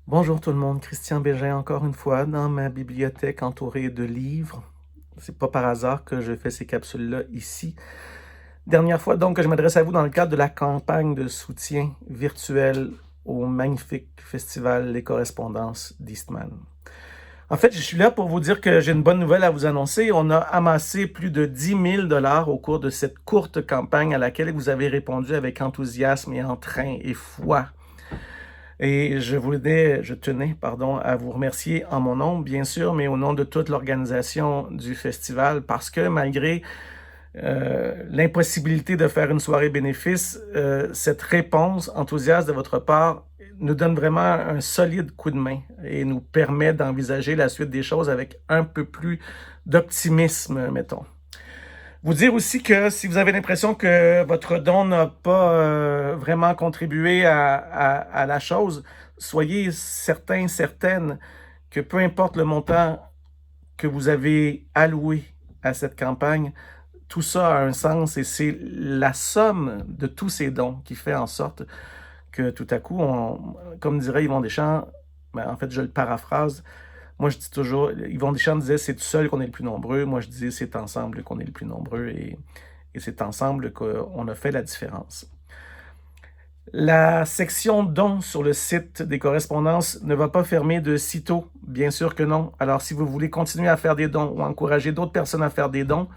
Bonjour tout le monde, Christian Bégin encore une fois dans ma bibliothèque entourée de livres. C'est pas par hasard que je fais ces capsules-là ici. Dernière fois donc que je m'adresse à vous dans le cadre de la campagne de soutien virtuel au magnifique festival Les Correspondances d'Eastman. En fait, je suis là pour vous dire que j'ai une bonne nouvelle à vous annoncer. On a amassé plus de 10 000 $ au cours de cette courte campagne à laquelle vous avez répondu avec enthousiasme et entrain et foi. Et je tenais, à vous remercier en mon nom, bien sûr, mais au nom de toute l'organisation du festival, parce que malgré l'impossibilité de faire une soirée bénéfice, cette réponse enthousiaste de votre part nous donne vraiment un solide coup de main et nous permet d'envisager la suite des choses avec un peu plus d'optimisme, mettons. Vous dire aussi que si vous avez l'impression que votre don n'a pas vraiment contribué à la chose, soyez certains, certaines que peu importe le montant que vous avez alloué à cette campagne, tout ça a un sens et c'est la somme de tous ces dons qui fait en sorte que tout à coup, comme dirait Yvon Deschamps, ben, en fait je le paraphrase, moi je dis toujours, Yvon Deschamps disait c'est tout seul qu'on est le plus nombreux, moi je disais c'est ensemble qu'on est le plus nombreux et c'est ensemble qu'on a fait la différence. La section dons sur le site des correspondances ne va pas fermer de sitôt, bien sûr que non. Alors si vous voulez continuer à faire des dons ou encourager d'autres personnes à faire des dons,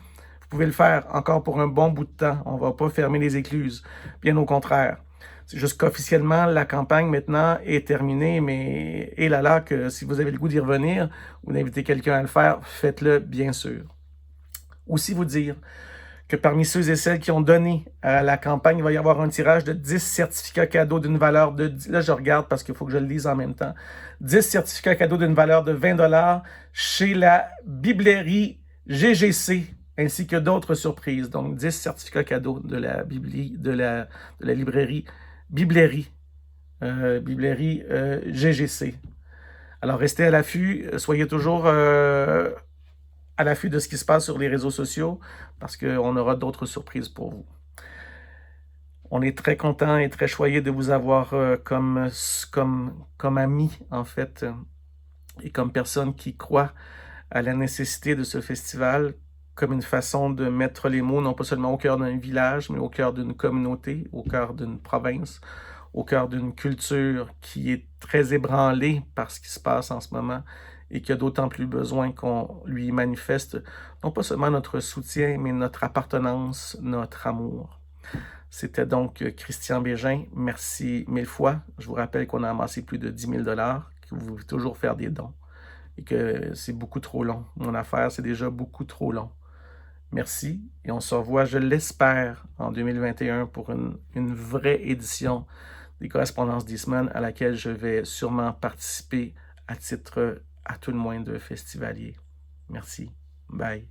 vous pouvez le faire encore pour un bon bout de temps. On ne va pas fermer les écluses, bien au contraire. C'est juste qu'officiellement, la campagne maintenant est terminée, mais et là là, que si vous avez le goût d'y revenir ou d'inviter quelqu'un à le faire, faites-le bien sûr. Aussi vous dire que parmi ceux et celles qui ont donné à la campagne, il va y avoir un tirage de 10 certificats cadeaux d'une valeur de... Là, je regarde parce qu'il faut que je le lise en même temps. 10 certificats cadeaux d'une valeur de 20 $ chez la Biblerie GGC, ainsi que d'autres surprises. Donc, 10 certificats cadeaux de la, de la librairie Biblerie, GGC. Alors, restez à l'affût, soyez toujours à l'affût de ce qui se passe sur les réseaux sociaux, parce qu'on aura d'autres surprises pour vous. On est très content et très choyé de vous avoir comme ami, en fait, et comme personne qui croit à la nécessité de ce festival comme une façon de mettre les mots, non pas seulement au cœur d'un village, mais au cœur d'une communauté, au cœur d'une province, au cœur d'une culture qui est très ébranlée par ce qui se passe en ce moment et qui a d'autant plus besoin qu'on lui manifeste non pas seulement notre soutien, mais notre appartenance, notre amour. C'était donc Christian Bégin. Merci mille fois. Je vous rappelle qu'on a amassé plus de 10 000 $, que vous pouvez toujours faire des dons et que c'est beaucoup trop long. Mon affaire, c'est déjà beaucoup trop long. Merci et on se revoit, je l'espère, en 2021 pour une vraie édition des correspondances d'Eastman à laquelle je vais sûrement participer à titre, à tout le moins, de festivalier. Merci. Bye.